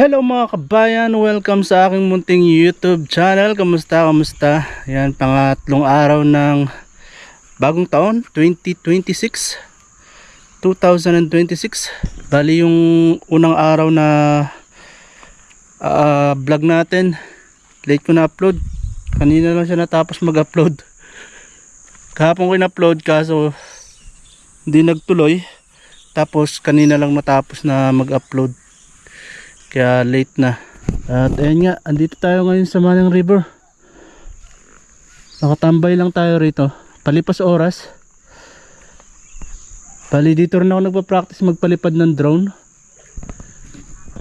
Hello mga kabayan, welcome sa aking munting YouTube channel. Kamusta? Yan, pangatlong araw ng bagong taon, 2026. Bali yung unang araw na vlog natin, late ko na-upload. Kanina lang siya natapos mag-upload. Kahapon ko na-upload kaso hindi nagtuloy. Tapos kanina lang matapos na mag-upload. Kaya late na. At ayun nga, andito tayo ngayon sa Manang River. Nakatambay lang tayo rito, palipas oras. Bali dito rin ako nagpa-practice magpalipad ng drone.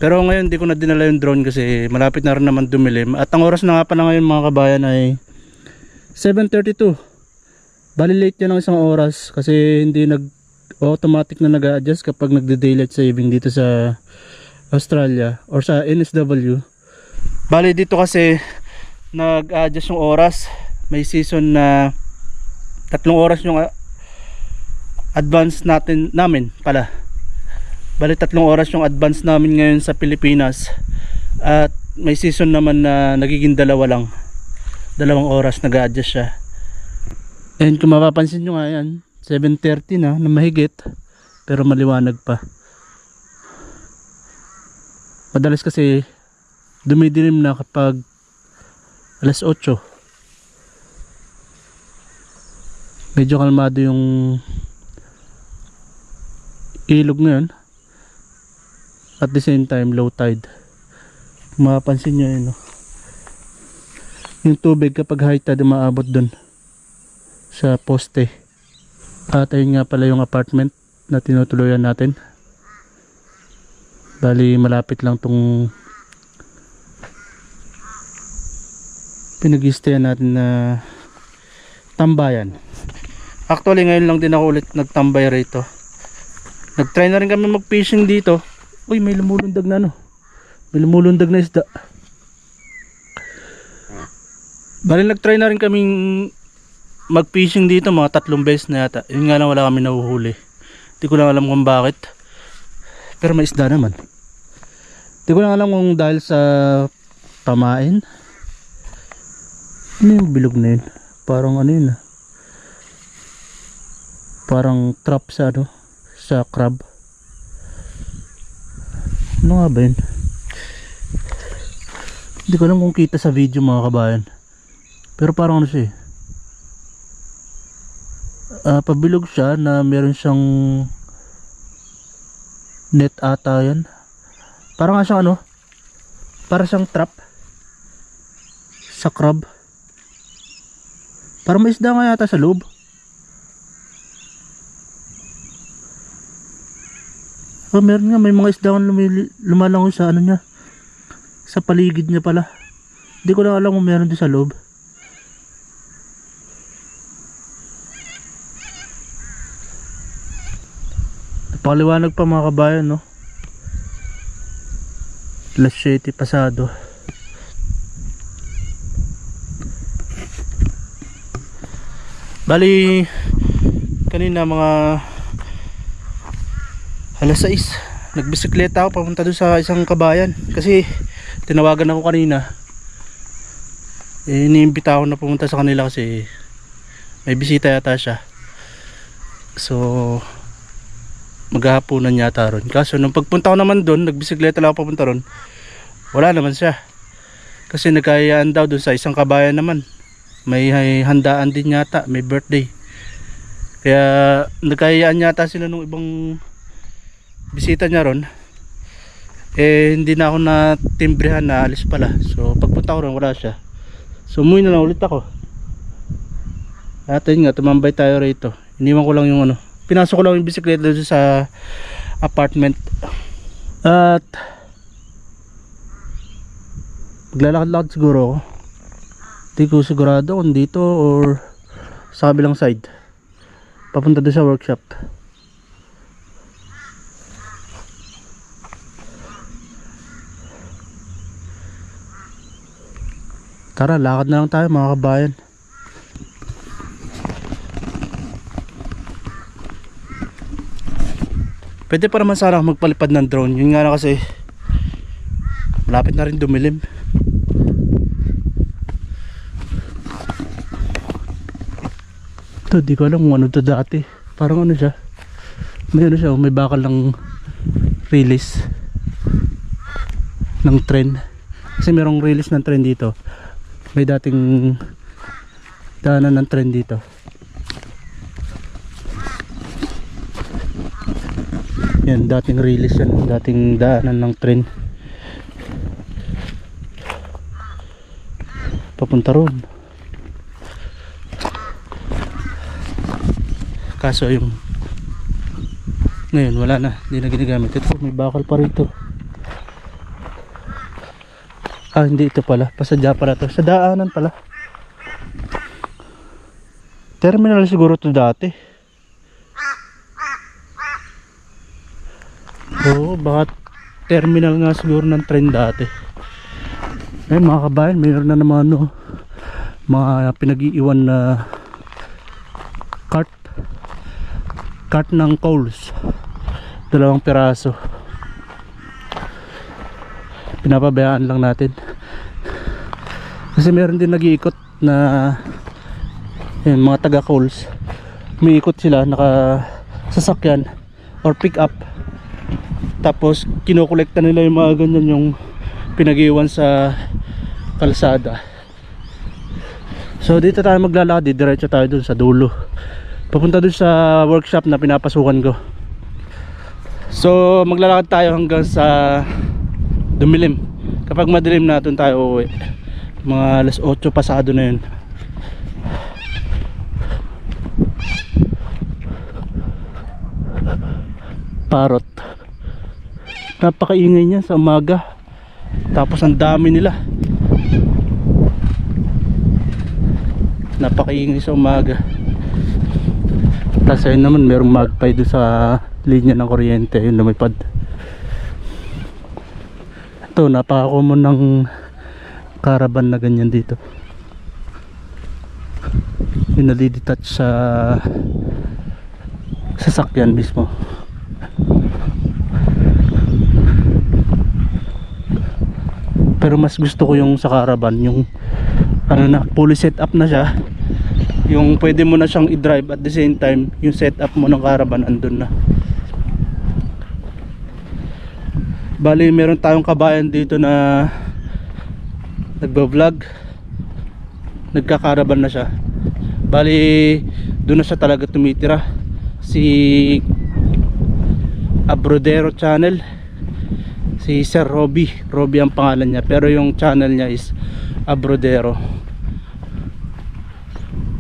Pero ngayon di ko na dinala yung drone kasi malapit na rin naman dumilim. At ang oras na nga pala ngayon mga kabayan ay 7:32. Bali late yan ng isang oras kasi hindi automatic na nag-a-adjust kapag nagde-daylight saving dito sa Australia or sa NSW. Bali dito kasi nag-adjust yung oras. May season na 3 oras yung advance namin pala. Bali 3 oras yung advance namin ngayon sa Pilipinas. At may season naman na nagiging 2 lang. 2 oras nag-adjust siya. And kung mapapansin nyo nga yan, 7:30 na mahigit pero maliwanag pa. Madalas kasi dumidilim na kapag alas 8. Medyo kalmado yung ilog ngayon. At the same time low tide. Mapapansin nyo yun, no? Yung tubig kapag high tide umaabot dun sa poste. At ayun nga pala yung apartment na tinutuluyan natin. Bali malapit lang tong pinag-istayan natin na tambayan. Actually ngayon lang din ako ulit nagtambay rito. Nag-try na rin kami mag-fishing dito. Uy, may lumulundag na may lumulundag na isda. Bali nag-try na rin kaming mag-fishing dito mga 3 beses na yata. Yun nga lang wala kami nahuhuli. Hindi ko lang alam kung bakit. Pero may isda naman. Di ko lang alam kung dahil sa pamain. Ano yung bilog na yun? Parang ano yun, parang trap sa sa crab. Ano nga ba yun? Hindi ko alam kung kita sa video mga kabayan. Pero parang ano siya pabilog siya na meron siyang net ata yan. Parang nga siyang para siyang trap sa crab. Parang may isda nga yata sa loob. Meron nga, may mga isda lumalangoy sa niya, sa paligid niya pala. Hindi ko lang alam kung meron din sa loob. Napakaliwanag pa mga kabayan, no? Alas 7 pasado. Bali kanina mga alas 6 nagbisikleta ako papunta doon sa isang kabayan kasi tinawagan ako kanina. Iniimbita ako na pumunta sa kanila kasi may bisita yata siya. So maghahaponan yata ron. Kaso nung pagpunta ko naman doon, nagbisikleta lang ako papunta ron, wala naman siya. Kasi nagkayaan daw doon sa isang kabayan naman. May handaan din yata, may birthday. Kaya nagkayaan yata sila nung ibang bisita niya ron. Hindi na ako natimbrehan na alis pala. So pagpunta ko ron, wala siya. So umuwi na lang ulit ako. At yun nga, tumambay tayo rito. Iniwan ko lang yung pinasok ko lang yung bisikleta doon sa apartment. At maglalakad-lakad siguro ako. Hindi ko sigurado kung dito or sa kabilang side papunta doon sa workshop. Tara, lakad na lang tayo mga kabayan. Pwede pa naman sana magpalipad ng drone. Yun nga na kasi Malapit na rin dumilim. Ito, di ko alam kung ano to dati. Parang ano siya, may ano siya, may bakal ng release ng tren. Kasi merong release ng tren dito. May dating daanan ng tren dito. Yan, dating release yan, dating daanan ng tren papunta roon. Kaso yung ngayon wala na, hindi na ginagamit. Ito, may bakal pa rito. Hindi, ito pala, pasadya pala to, sa daanan pala. Terminal siguro to dati. Oo, baka terminal nga siguro ng tren dati. Eh mga kabayan, mayroon na naman ano, mga pinag-iiwan na cart ng coals, 2 piraso. Pinapabayaan lang natin kasi meron din nag-iikot na yun, mga taga coals, umiikot sila, naka sasakyan or pick up, tapos kinokolekta nila yung mga ganyan, yung pinag-iwan sa kalsada. So dito tayo maglalakad, diretso tayo dun sa dulo, papunta dun sa workshop na pinapasukan ko. So maglalakad tayo hanggang sa dumilim. Kapag madilim na dun tayo uuwi. Mga alas 8 pasado na yun. Parot, napakaingay niya sa umaga. Tapos ang dami nila, napakaingay sa umaga. Tapos ayun naman, merong magpie doon sa linya ng kuryente, yun lumipad. Ito, napaka-common ng caravan na ganyan dito, yung nadidetach sa sasakyan mismo. Pero mas gusto ko yung sa caravan, yung ano na, fully set up na siya, yung pwede mo na siyang i-drive at the same time yung setup mo ng caravan andun na. Bali meron tayong kabayan dito na nagba-vlog, nagka-caravan na siya. Bali doon na siya talaga tumitira, si Abrodero channel, si Sir Robbie ang pangalan niya, pero yung channel niya is Abrodero.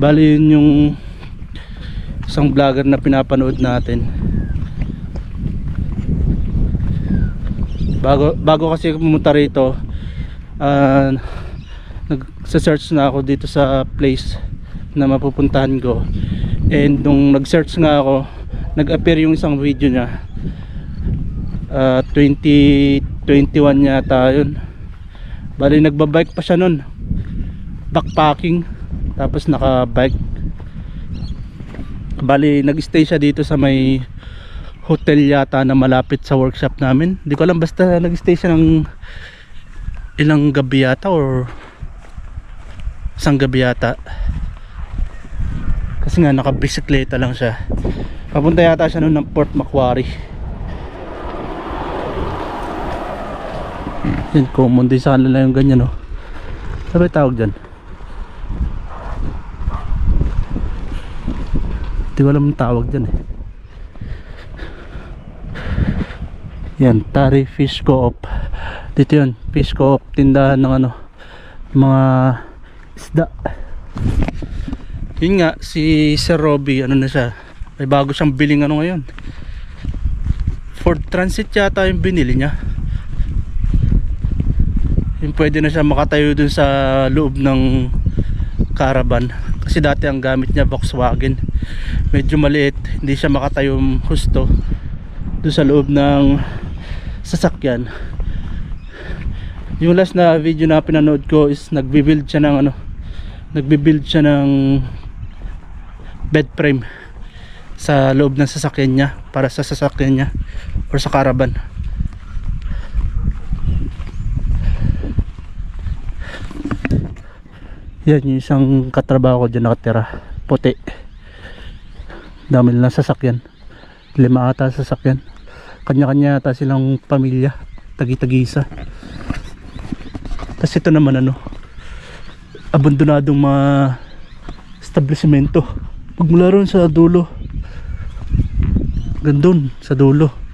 Bali yun yung isang vlogger na pinapanood natin. Bago kasi pumunta rito, nag-search na ako dito sa place na mapupuntahan ko, and nung nag-search nga ako, nag-appear yung isang video niya, 2021 yata yun. Bali nagbabike pa siya nun, backpacking, tapos naka-bike. Bali nag-stay siya dito sa may hotel yata na malapit sa workshop namin. Hindi ko alam, basta nag-stay siya ng ilang gabi yata or isang gabi yata, kasi nga naka-bisikleta lang siya. Papunta yata siya nun ng Port Macquarie. Yan, common din sa kanila yung ganyan, no? Sabi tawag dyan, hindi ko alam ang tawag dyan eh. Yan, Tari Fish Co-op. Dito yun, Fish Co-op, tindahan ng ano, mga isda. Yun nga, si Sir Robbie, ano na siya, may bago siyang biling ano ngayon, Ford Transit yata yung binili niya. Yung pwede na siya makatayo dun sa loob ng caravan, kasi dati ang gamit niya Volkswagen, medyo maliit, hindi siya makatayo husto dun sa loob ng sasakyan. Yung last na video na pinanood ko is nagbi-build siya ng ano, nagbi-build siya ng bed frame sa loob ng sasakyan niya, para sa sasakyan niya or sa caravan. Yan yung isang katrabaho ko dyan nakatira, puti. Dami nilang sasakyan, 5 ata sasakyan, kanya-kanya ata silang pamilya, tagi-tagisa. Tapos ito naman ano, abandonadong mga establishmento. Pagmula ron sa dulo, gandun sa dulo,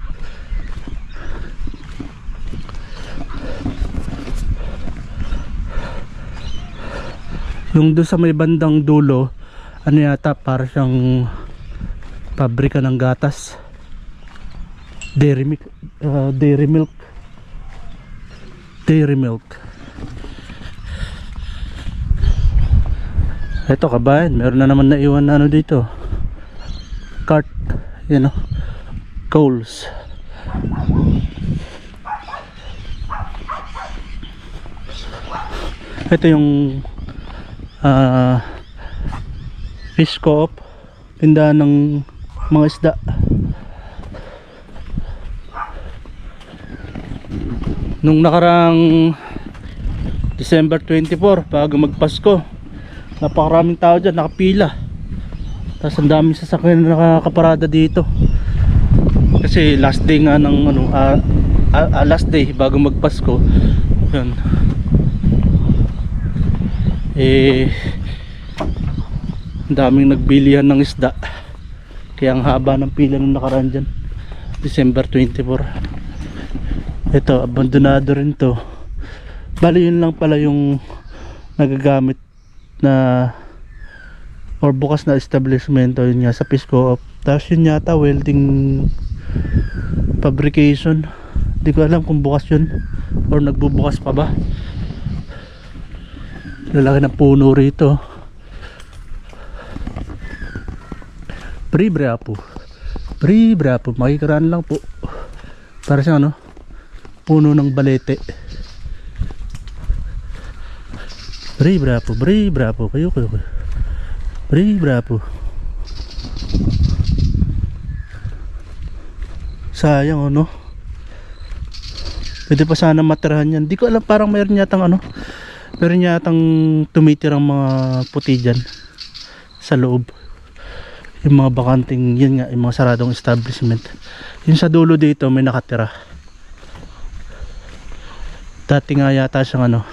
yung doon sa may bandang dulo, ano yata, para siyang pabrika ng gatas, dairy milk, dairy milk. Eto kabayan, meron na naman naiwan na ano dito, cart, you know, coals. Ito yung fish co-op, tindahan ng mga isda. Nung nakarang December 24, bago magpasko, napakaraming tao dyan, nakapila. Tapos ang daming sasakyan na nakakaparada dito. Kasi last day nga ng ano, last day bago magpasko. Yun. Ang daming nagbilihan ng isda. Kaya ang haba ng pila nung nakaraan dyan, December 24. Ito, abandonado rin to. Bali yun lang pala yung nagagamit na or bukas na establishment, yun nga sa fish co-op. Tapos yun yata welding fabrication, di ko alam kung bukas yun or nagbubukas pa ba. Lalaki ng puno rito, pre-brapo, makikaraan lang po, para sa ano, puno ng balete. Brapo, kayo. Brapo. Sayang ano. Pwede pa sana matirahan yan. Di ko alam, parang mayroon yatang ano, mayroon yatang tumitirang mga puti dyan sa loob. Yung mga bakanting, yun nga, yung mga saradong establishment. Yung sa dulo dito may nakatira. Dati nga yata siyang ano,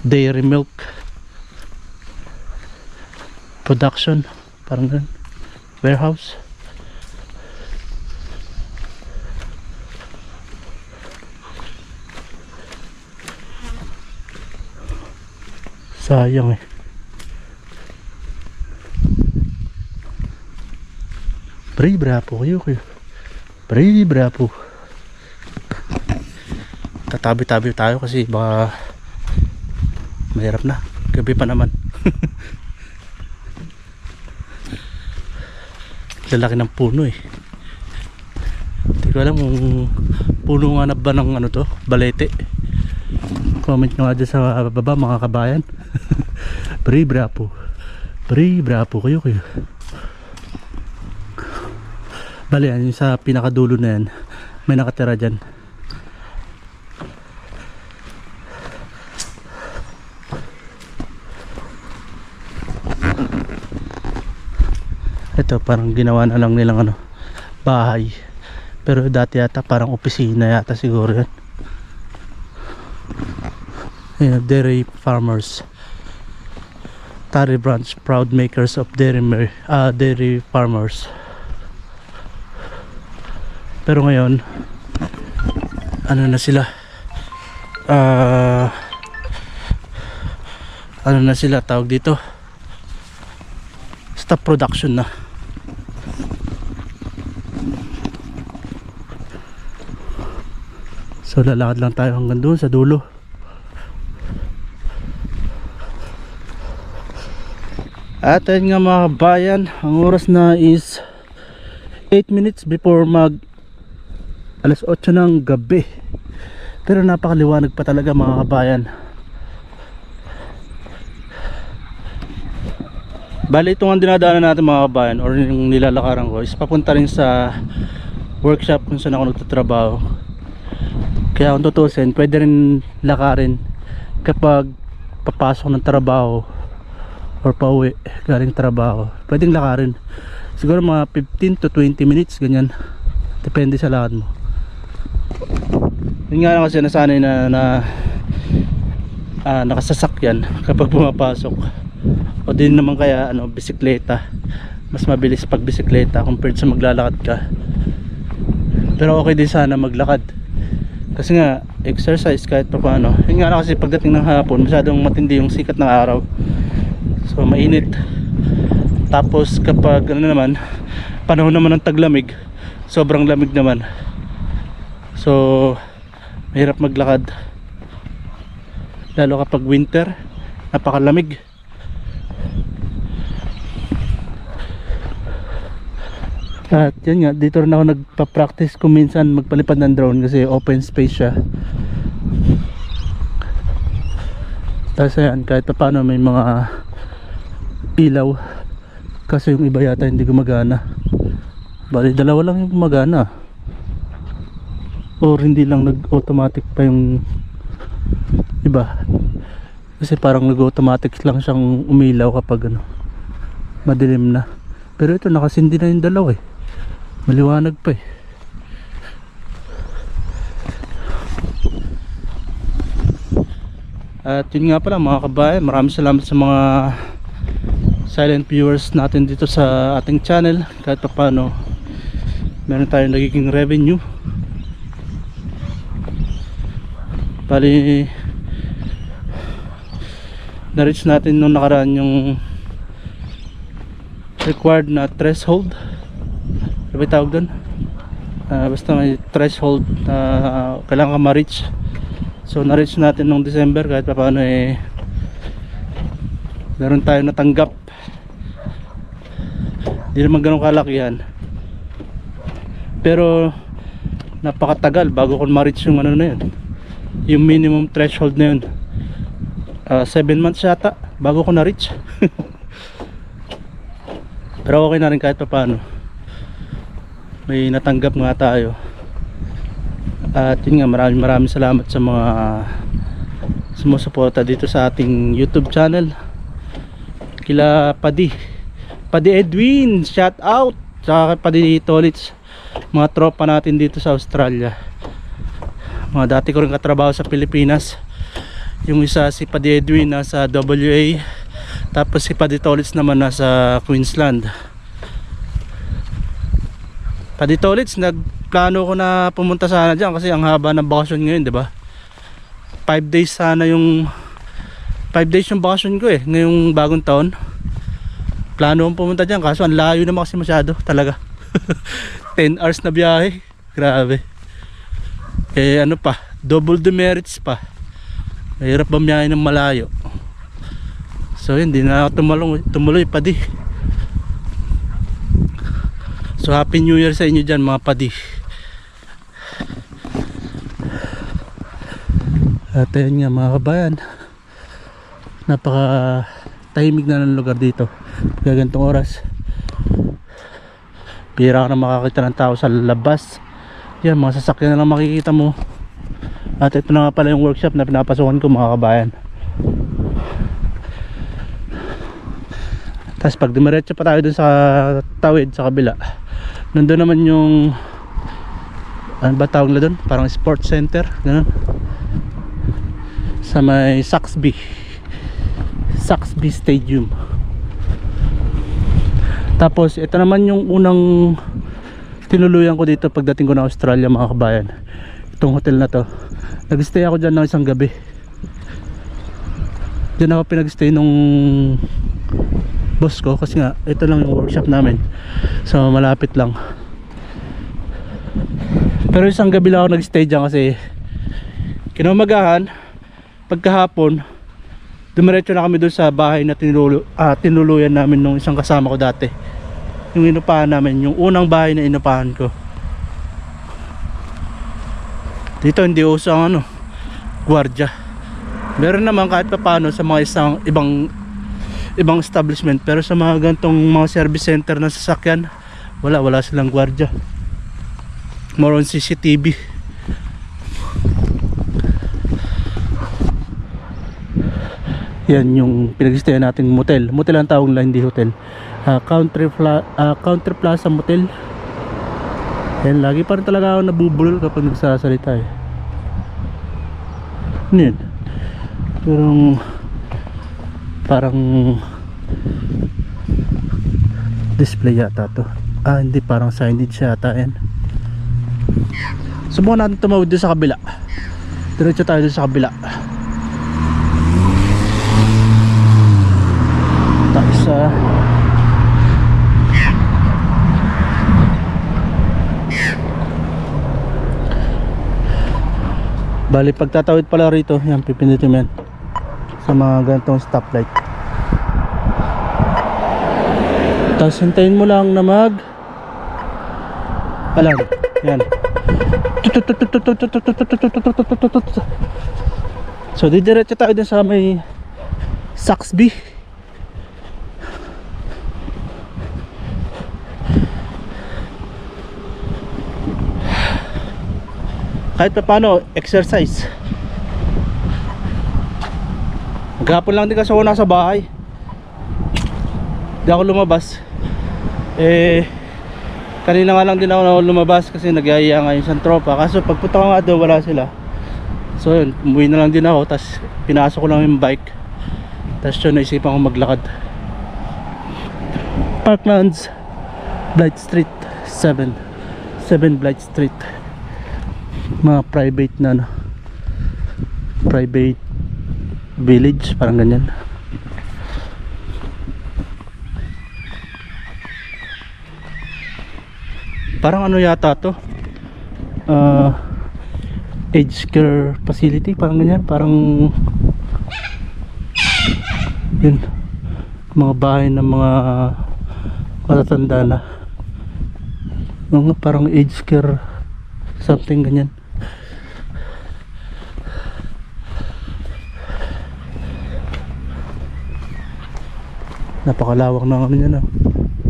dairy milk production, parang ganun, warehouse. Sayang eh. Brapo kayo. Brapo. Tatabi-tabi tayo kasi baka mahirap na, gabi pa naman. Lalaki ng puno eh. Hindi ko alam kung puno nga na ba ng ano to, balete. Comment nyo nga dyan sa baba mga kabayan. Brapo kayo. Bali yan, yung sa pinakadulo na yan, may nakatira dyan. Ito parang ginawa na lang nilang ano, bahay, pero dati yata parang opisina yata siguro yan. Ayan, dairy farmers, Tari branch, proud makers of dairy farmers. Pero ngayon ano na sila, ano na sila tawag dito, stop production na. So lalakad lang tayo hanggang doon sa dulo. At ayun nga mga kabayan, ang oras na is 8 minutes before alas 8 ng gabi. Pero napakaliwanag pa talaga mga kabayan. Bali itong ang dinadaanan natin mga kabayan, or yung nilalakaran ko, is papunta rin sa workshop kung saan ako nagtatrabaho. Kaya kung tutusin, pwede rin lakarin kapag papasok ng trabaho or pauwi galing trabaho, pwedeng lakarin siguro mga 15 to 20 minutes ganyan, depende sa lakad mo. Yun nga lang kasi nasanay na nakasasakyan kapag pumapasok, o din naman kaya bisikleta, mas mabilis pag bisikleta compared sa maglalakad ka. Pero okay din sana maglakad kasi nga exercise kahit pa paano. Yun nga lang kasi pagdating ng hapon masyadong matindi yung sikat ng araw, so mainit. Tapos kapag naman panahon naman ng taglamig, sobrang lamig naman, so mahirap maglakad, lalo kapag winter napakalamig. At yan nga, dito rin ako nagpa-practice kung minsan magpalipad ng drone kasi open space siya. Tapos ayan, kahit pa paano may mga ilaw, kasi yung iba yata hindi gumagana. Bali dalawa lang yung gumagana, or hindi lang nag-automatic pa yung iba, kasi parang nag-automatic lang siyang umilaw kapag madilim na. Pero ito nakasindi na yung dalawa maliwanag pa At yun nga pala mga kabayan, maraming salamat sa mga silent viewers natin dito sa ating channel. Kahit pa paano meron tayong nagiging revenue. Bali na-reach natin nung nakaraan yung required na threshold. Ano ba tawag doon? Basta may threshold na kailangan ka ma-reach. So na-reach natin nung December, kahit pa paano meron tayo natanggap. Hindi naman ganun kalakihan, pero napakatagal bago ko ma-reach yung na yun, yung minimum threshold na yun. 7 months yata bago ko na-reach. Pero okay na rin kahit pa paano, may natanggap nga tayo. At yun nga, maraming salamat sa mga sumusuporta dito sa ating YouTube channel. Kila Padi Edwin, shout out. Saka Padi Tolits, mga tropa natin dito sa Australia, mga dati ko rin katrabaho sa Pilipinas. Yung isa si Padi Edwin nasa WA, tapos si Padi Tolits naman nasa Queensland. Padi Tolits, nagplano ko na pumunta sana dyan kasi ang haba ng bakasyon ngayon, di ba? 5 days sana yung 5 days yung bakasyon ko ngayong bagong taon. Plano kong pumunta dyan, kaso ang layo naman kasi masyado talaga. 10 hours na biyahe, grabe. Ano pa, double demerits pa, mahirap bumiyahe ng malayo. So hindi na ako tumuloy Padi. So happy new year sa inyo dyan mga Padi. At ayun nga mga kabayan, napaka tahimik na ng lugar dito gagantong oras. Pira ka na makakita ng tao sa labas. Yan, mga sasakyan na lang makikita mo. At ito na nga pala yung workshop na pinapasukan ko mga kabayan. Tapos pag dumiretso pa tayo dun sa tawid sa kabila, nandun naman yung ano ba tawag na dun? Parang sports center, ganun, sa may Saxby Stadium. Tapos ito naman yung unang tinuluyan ko dito pagdating ko na Australia mga kabayan, itong hotel na to. Nag-stay ako dyan ng isang gabi. Dyan ako pinag-stay nung boss ko kasi nga ito lang yung workshop namin, so malapit lang. Pero isang gabi lang ako nag-stay dyan kasi kinaumagahan, pagkahapon dumiretso na kami doon sa bahay na tinuluyan namin nung isang kasama ko dati, yung inupahan namin, yung unang bahay na inupahan ko. Dito hindi uso ang gwardiya. Meron naman kahit pa paano sa mga ibang establishment, pero sa mga gantong mga service center na sasakyan, wala silang gwardiya. More on CCTV. Yan yung pinag-stayan nating motel. Motel ang tawag nila, hindi hotel. Country Plaza Motel. Yan, lagi pa rin talaga ako nabubulol kapag nagsasalita eh. Ano yun? Parang display yata to. Hindi, parang signage yata yan. Subukan natin tumawid doon sa kabila. Diretso tayo doon sa kabila. Tapos bali pagtatawid pala rito, yan, pipindutin mo yan sa mga ganitong stoplight. Tapos hintayin mo lang na alam, yan. So didiretso tayo din sa may Saxby. Kahit pa paano, exercise. Maghapon lang din kasi ako nasa bahay. Hindi ako lumabas. Kanina nga lang din ako lumabas kasi nagyaya nga yung isang tropa. Kaso pagpunta ko nga doon, wala sila. So yun, umuwi na lang din ako. Tapos pinasok ko lang yung bike. Tapos yun, naisipan ko maglakad. Parklands, Blight Street 7 Blight Street. Mga private na private village, parang ganyan. Parang ano yata to, aged care facility, parang ganyan. Parang yun, mga bahay ng mga matatanda na, mga parang aged care something ganyan. Napakalawak ng ano yan,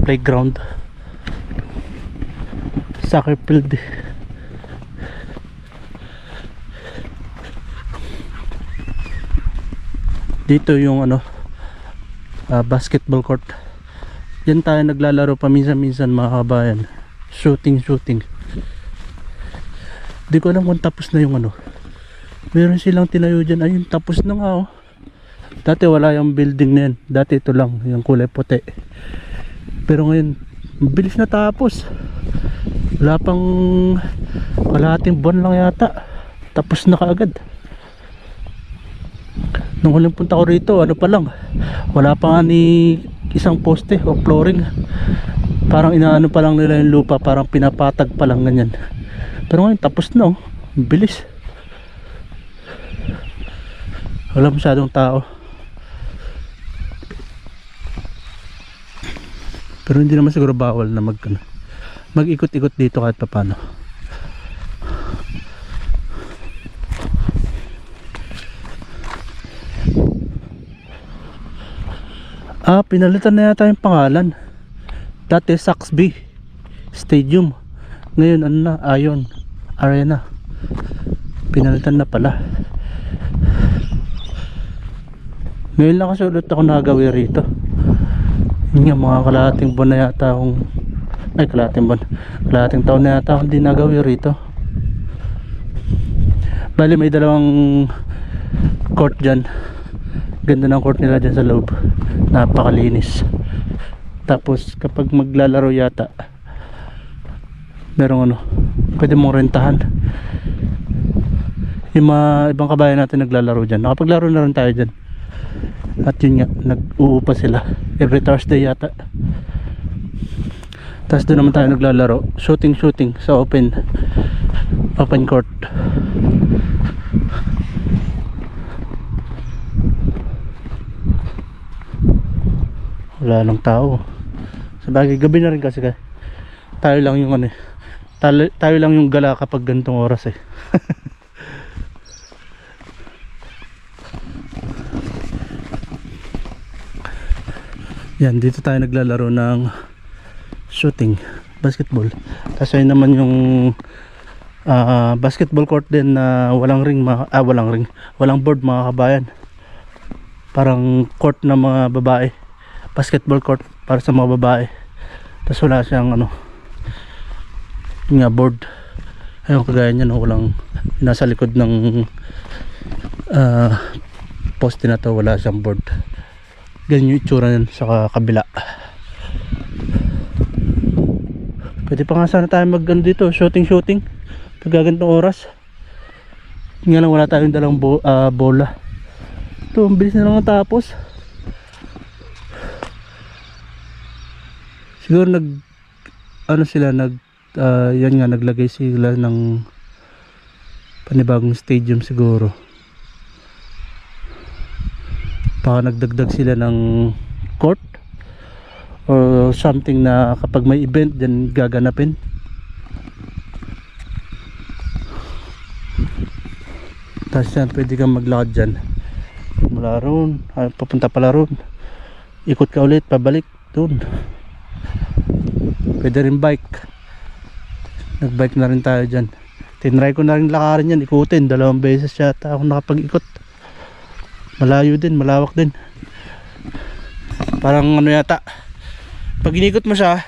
playground, soccer field. Dito yung basketball court. Diyan tayo naglalaro paminsan-minsan mga kabayan. Shooting. Di ko alam kung tapos na yung meron silang tinayo dyan. Ayun, tapos na nga Dati wala yung building na yan. Dati ito lang, yung kulay puti. Pero ngayon, mabilis na tapos. Wala pang kalahating buwan lang yata. Tapos na kaagad. Nung huling punta ko rito, pa lang, wala pa nga ni isang poste o flooring. Parang inaano pa lang nila yung lupa, parang pinapatag pa lang ganyan. Pero ngayon, tapos na Bilis. Wala masyadong tao. Pero hindi naman siguro bawal na mag-ikot-ikot dito kahit pa paano. Pinalitan na yata yung pangalan. Dati Saxby Stadium. Ngayon Ion Arena. Pinalitan na pala. Ngayon lang kasi ulit ako nagawi rito. Yun nga, mga kalahating buwan na yata akong kalahating taon na yata akong hindi nagawi rito. Bali may dalawang court dyan. Ganda ng court nila dyan sa loob. Napakalinis. Tapos kapag maglalaro yata, merong pwede mong rentahan. Yung mga ibang kabayan natin naglalaro dyan. Nakapaglaro na rin tayo dyan. At yun nga, nag-uupa sila every Thursday yata. Tapos doon naman tayo naglalaro, shooting sa open court. Wala nang tao. Sabagay gabi na rin kasi tayo lang yung tayo lang yung gala kapag ganitong oras Yan, dito tayo naglalaro ng shooting, basketball. Tapos yun naman yung basketball court din na walang board mga kabayan. parang court na mga babae, basketball court para sa mga babae. Tapos wala siyang ano, yun nga, board. Ayun, kagaya niya, no, walang nasa likod ng poste na to, wala siyang board. Ganyan yung itsura niyan sa kabila. Pwede pa nga sana tayo mag ano dito, shooting pag gagantong oras. Nga lang wala tayong dalang bola. Ito, ang bilis na lang tapos. Siguro ano sila yan nga, naglagay sila ng panibagong stadium siguro. Baka nagdagdag sila ng court or something na kapag may event dyan gaganapin. Tapos yan, pwede kang maglakad dyan mula roon, papunta pala roon, ikot ka ulit, pabalik doon. Pwede rin bike, nagbike na rin tayo dyan. Tinry ko na rin lakarin yan, ikutin, 2 beses yata ako nakapag-ikot. Malayo din, malawak din. Parang ano yata, pag inikot mo siya,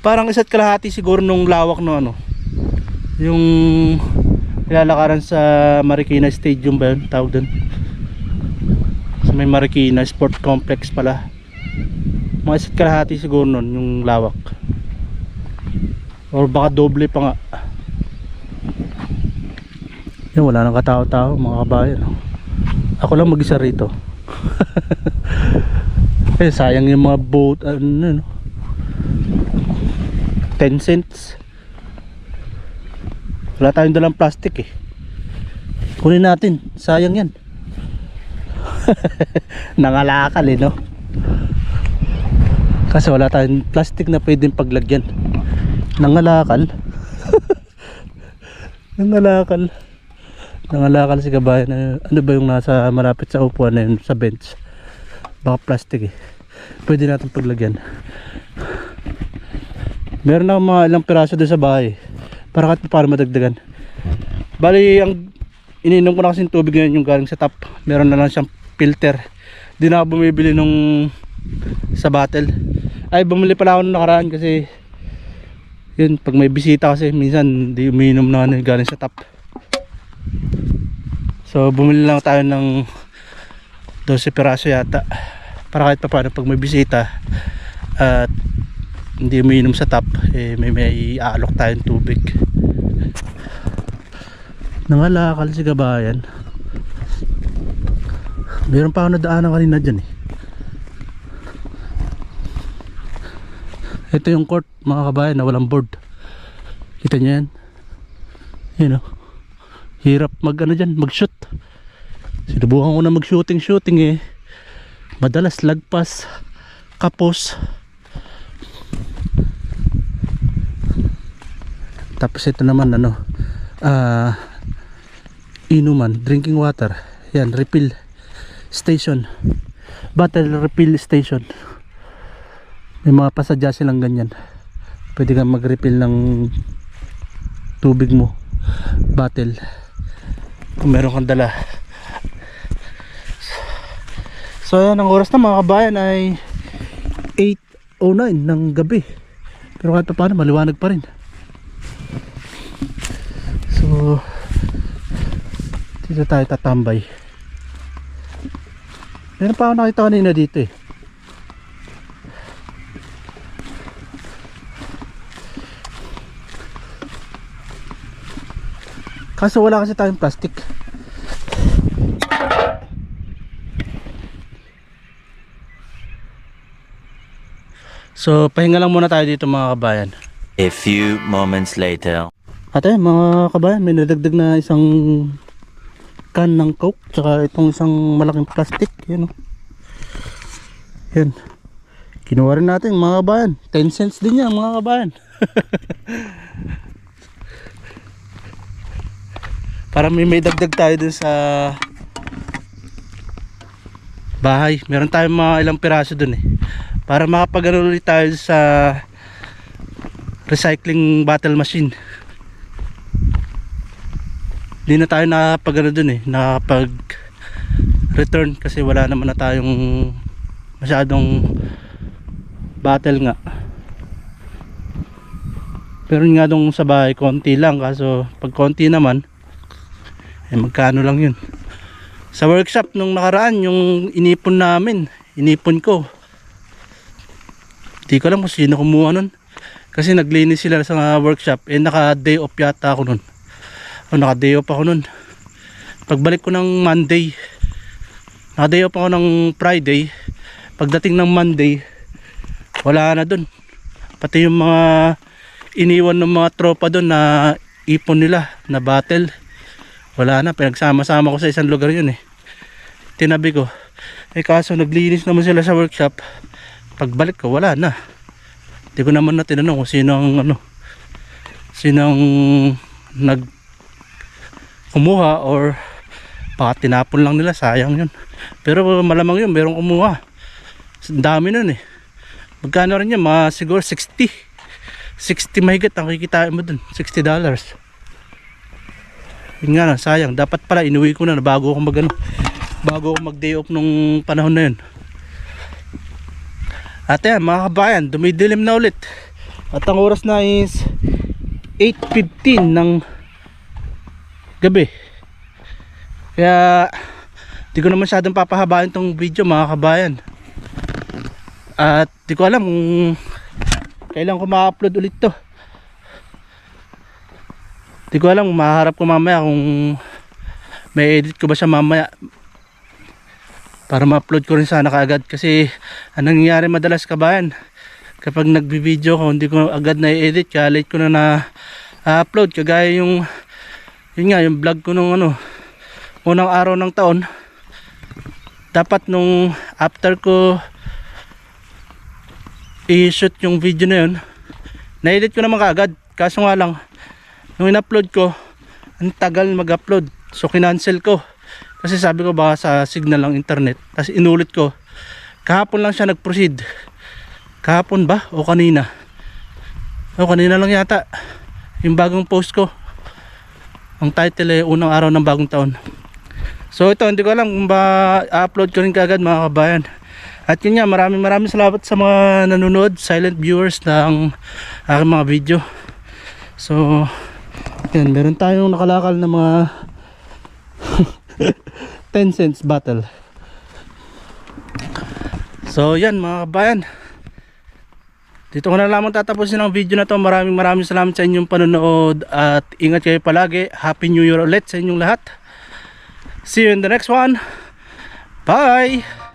parang 1.5 siguro nung lawak no ano, yung nilalakaran sa Marikina Stadium ba yun, tawag dun, sa may Marikina Sport Complex pala. Mga 1.5 siguro nun yung lawak, or baka doble pa nga. Yan, wala nang katao-tao mga kabayan. Ako lang mag-isa rito. Eh, sayang yung mga boat, ano, 10 cents. Wala tayong dalang plastic eh. Kunin natin, sayang yan. Nangalakal eh, no? Kasi wala tayong plastic na pwedeng paglagyan. Nangalakal. Nangalakal si kabayan. Ano ba yung nasa malapit sa upuan na yun, sa bench? Baka plastic eh. Pwede natin paglagyan. Meron na mga ilang piraso doon sa bahay para kahit paano madagdagan. Bali, ang ininom ko na kasing tubig ngayon yung galing sa tap. Meron na lang siyang filter. Di na ako bumibili nung sa bottle. Ay, bumili pala ako nung nakaraan kasi yun, pag may bisita kasi minsan di umiinom na ano, galing sa tap. So bumili lang tayo ng 12 piraso yata para kahit pa paano pag may bisita at hindi umiinom sa tap, eh, may aalok tayong tubig. Nangalakal si kabayan. Meron pa ako nadaanan kanina dyan eh. Ito yung court mga kabayan na walang board. Kita nyo yan? Yun o. Hirap mag ano dyan, mag shoot. Sinubukan ko na mag shooting eh. Madalas lagpas, kapos. Tapos ito naman ano, inuman, drinking water. Yan, refill station, bottle refill station. May mga pasadya silang ganyan. Pwede kang mag refill ng tubig mo, bottle, kung meron kang dala. So yan, ang oras na mga kabayan ay 8:09 ng gabi. Pero kahit pa paano maliwanag pa rin. So dito tayo tatambay. Meron pa ako nakita kanina dito eh. Kaso wala kasi tayong plastic. So pahinga lang muna tayo dito mga kabayan. A few moments later. Ate mga kabayan, may nadagdag na isang can ng Coke, tsaka itong isang malaking plastic. Yan o. Yan. Kinuha rin natin mga kabayan. 10 cents din yan mga kabayan. Para may dagdag tayo dun sa bahay. Meron tayong mga ilang piraso dun eh. Para makapag-ano ulit tayo sa recycling bottle machine. Hindi na tayo nakapag-ano dun eh. Nakapag return kasi wala naman na tayong masyadong battle nga. Pero nga dong sa bahay konti lang, kaso pag konti naman magkano lang yun. Sa workshop nung nakaraan, yung inipon ko, di ko alam kung sino kumuha nun kasi naglinis sila sa workshop. Naka day off yata ako nun, naka day off ako nun. Pagbalik ko ng Monday, naka day off ako ng Friday. Pagdating ng Monday, wala na dun, pati yung mga iniwan ng mga tropa doon na ipon nila na battle, wala na. Pinagsama-sama ko sa isang lugar yun tinabi ko. Kaso naglinis naman sila sa workshop. Pagbalik ko wala na. Hindi ko naman na tinanong kung sinong nag kumuha or baka tinapon lang nila, sayang yun. Pero malamang yun merong kumuha. Ang dami nun Magkano rin yun? Mga siguro 60 mahigit ang kikitain mo dun. $60. Yun nga lang, sayang. Dapat pala inuwi ko na bago ako mag day off nung panahon na yun. At yan mga kabayan, dumidilim na ulit. At ang oras na is 8:15 ng gabi. Kaya di ko na masyadong papahabain tong video mga kabayan. At di ko alam kung kailan ko ma-upload ulit to. Di ko alam kung maharap ko mamaya, kung may edit ko ba siya mamaya para ma-upload ko rin sana kaagad. Kasi anong nangyayari madalas kabayan, kapag nagbi-video ko hindi ko agad na i-edit, kaya late ko na upload. Kagaya yung vlog ko nung unang araw ng taon. Dapat nung after ko i-shoot yung video na yun, na-edit ko naman kaagad. Kaso nga lang, nung in-upload ko, ang tagal mag-upload. So kinancel ko kasi sabi ko baka sa signal ng internet. Tapos inulit ko. Kahapon lang siya nag-proceed. Kahapon ba? O kanina? Kanina lang yata yung bagong post ko. Ang title unang araw ng bagong taon. So ito, hindi ko alam kung ba upload ko rin kaagad mga kabayan. At yun nga, maraming salamat sa mga nanonood, silent viewers ng aking mga video. So yan, meron tayong nakalakal na mga 10 cents battle. So yan mga kabayan, dito ko na lamang tatapusin ang video na to. Maraming salamat sa inyong panonood at ingat kayo palagi. Happy New Year ulit sa inyong lahat. See you in the next one. Bye!